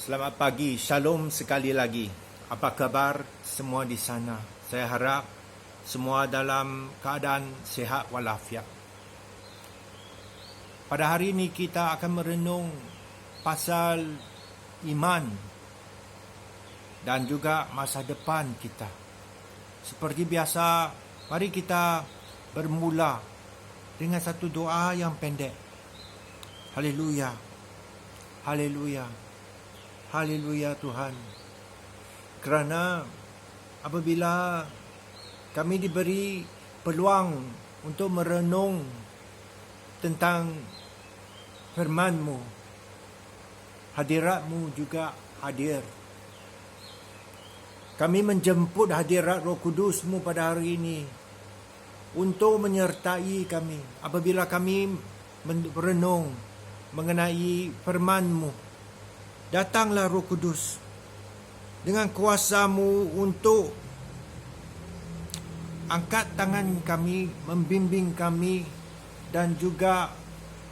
Selamat pagi, shalom sekali lagi. Apa kabar semua di sana? Saya harap semua dalam keadaan sihat walafiat. Pada hari ini kita akan merenung pasal iman dan juga masa depan kita. Seperti biasa, mari kita bermula dengan satu doa yang pendek. Haleluya, haleluya, haleluya Tuhan. Kerana apabila kami diberi peluang untuk merenung tentang firman-Mu, hadirat-Mu juga hadir. Kami menjemput hadirat Roh Kudus-Mu pada hari ini untuk menyertai kami apabila kami merenung mengenai firman-Mu. Datanglah Roh Kudus dengan kuasa-Mu untuk angkat tangan kami, membimbing kami dan juga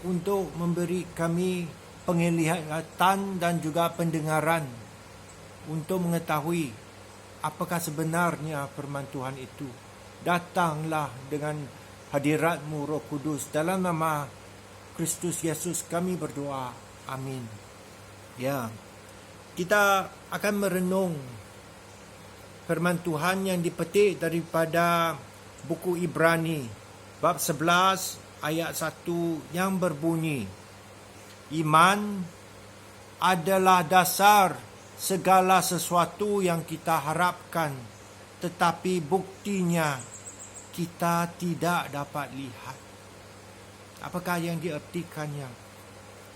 untuk memberi kami penglihatan dan juga pendengaran untuk mengetahui apakah sebenarnya firman Tuhan itu. Datanglah dengan hadirat-Mu Roh Kudus. Dalam nama Kristus Yesus kami berdoa. Amin. Ya, kita akan merenung firman Tuhan yang dipetik daripada buku Ibrani bab 11 ayat 1 yang berbunyi, iman adalah dasar segala sesuatu yang kita harapkan, tetapi buktinya kita tidak dapat lihat. Apakah yang diartikannya?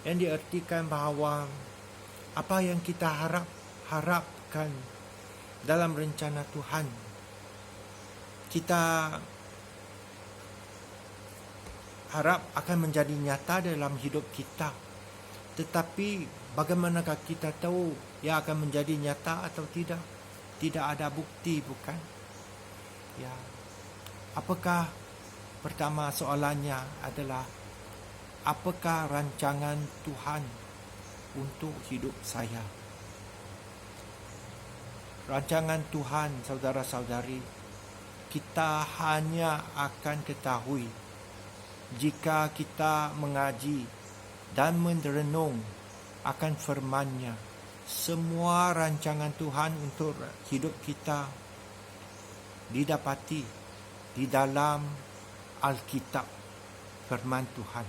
Yang diartikan bahawa apa yang kita harapkan dalam rencana Tuhan, kita harap akan menjadi nyata dalam hidup kita. Tetapi bagaimanakah kita tahu ia akan menjadi nyata atau tidak? Tidak ada bukti, bukan? Ya. Apakah, pertama soalannya adalah, apakah rancangan Tuhan untuk hidup saya? Rancangan Tuhan, saudara-saudari, kita hanya akan ketahui jika kita mengaji dan merenung akan firman-Nya. Semua rancangan Tuhan untuk hidup kita didapati di dalam Alkitab, firman Tuhan.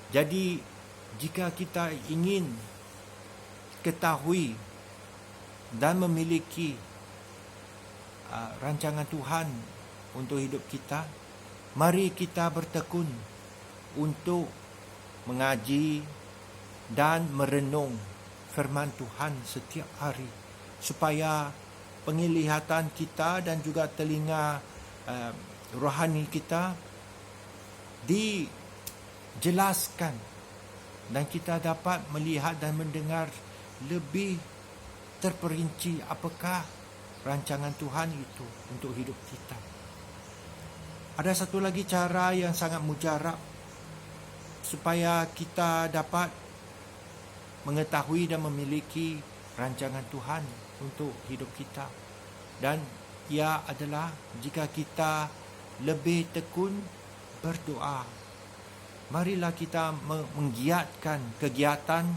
Jadi, jika kita ingin ketahui dan memiliki rancangan Tuhan untuk hidup kita, mari kita bertekun untuk mengaji dan merenung firman Tuhan setiap hari, supaya penglihatan kita dan juga telinga rohani kita dijelaskan dan kita dapat melihat dan mendengar lebih terperinci apakah rancangan Tuhan itu untuk hidup kita. Ada satu lagi cara yang sangat mujarab supaya kita dapat mengetahui dan memiliki rancangan Tuhan untuk hidup kita. Dan ia adalah jika kita lebih tekun berdoa. Marilah kita menggiatkan kegiatan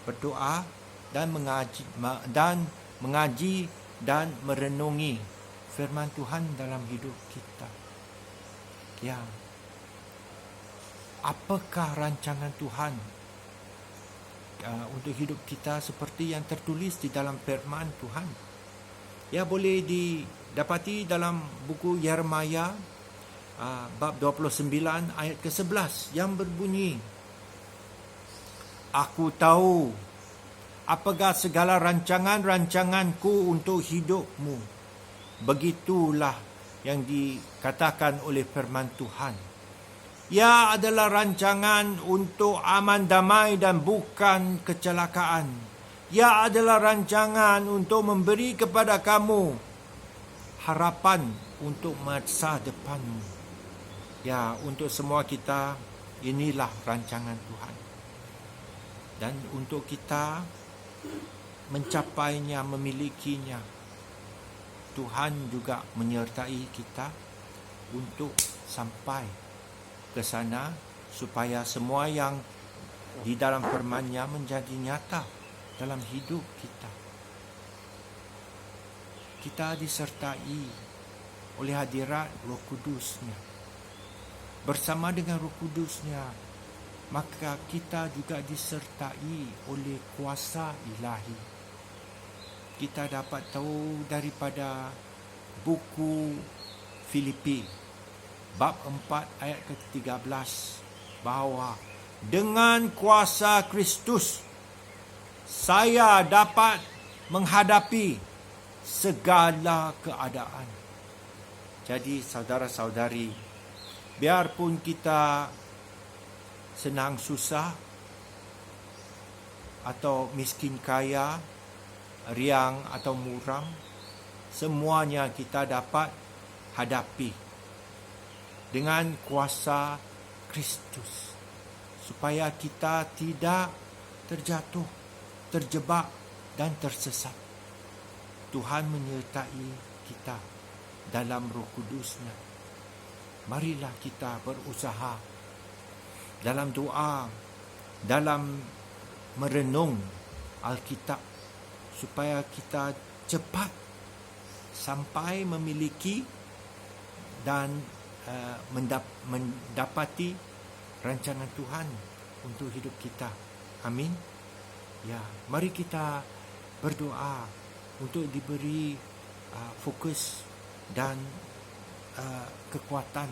berdoa dan mengaji dan merenungi firman Tuhan dalam hidup kita. Ya. Apakah rancangan Tuhan untuk hidup kita seperti yang tertulis di dalam firman Tuhan? Ya, boleh didapati dalam buku Yeremia bab 29 ayat ke-11 yang berbunyi, Aku tahu apakah segala rancangan-rancanganku untuk hidupmu. Begitulah yang dikatakan oleh firman Tuhan. Ia adalah rancangan untuk aman damai dan bukan kecelakaan. Ia adalah rancangan untuk memberi kepada kamu harapan untuk masa depanmu. Ya, untuk semua kita, inilah rancangan Tuhan. Dan untuk kita mencapainya, memilikinya, Tuhan juga menyertai kita untuk sampai ke sana, supaya semua yang di dalam firman-Nya menjadi nyata dalam hidup kita. Kita disertai oleh hadirat Roh Kudus-Nya. Bersama dengan Roh Kudus-Nya, maka kita juga disertai oleh kuasa ilahi. Kita dapat tahu daripada buku Filipi bab 4 ayat ke-13 bahawa dengan kuasa Kristus saya dapat menghadapi segala keadaan. Jadi saudara-saudari, biarpun kita senang susah atau miskin kaya, riang atau muram, semuanya kita dapat hadapi dengan kuasa Kristus, supaya kita tidak terjatuh, terjebak dan tersesat. Tuhan menyertai kita dalam Roh Kudus-Nya. Marilah kita berusaha dalam doa, dalam merenung Alkitab, supaya kita cepat sampai memiliki dan mendapati rancangan Tuhan untuk hidup kita. Amin. Ya, mari kita berdoa untuk diberi fokus dan kekuatan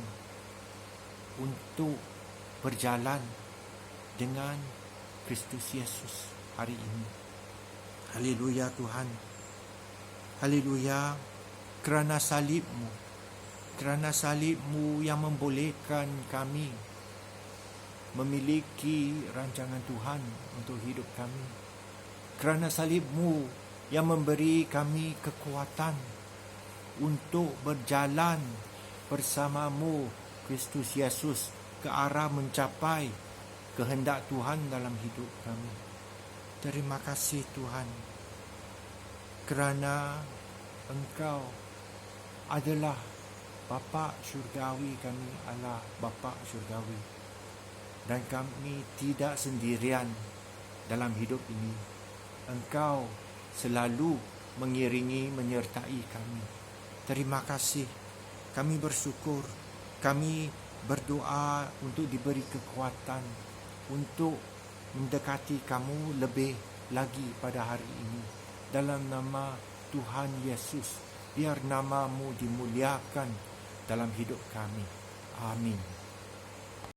untuk berjalan dengan Kristus Yesus hari ini. Haleluya Tuhan. Haleluya, kerana salib-Mu. Kerana salib-Mu yang membolehkan kami memiliki rancangan Tuhan untuk hidup kami. Kerana salib-Mu yang memberi kami kekuatan untuk berjalan bersama-Mu, Kristus Yesus, ke arah mencapai kehendak Tuhan dalam hidup kami. Terima kasih Tuhan, kerana Engkau adalah Bapa Syurgawi, kami adalah Bapa Syurgawi, dan kami tidak sendirian dalam hidup ini. Engkau selalu mengiringi, menyertai kami. Terima kasih. Kami bersyukur. Kami berdoa untuk diberi kekuatan untuk mendekati Kamu lebih lagi pada hari ini. Dalam nama Tuhan Yesus, biar nama-Mu dimuliakan dalam hidup kami. Amin.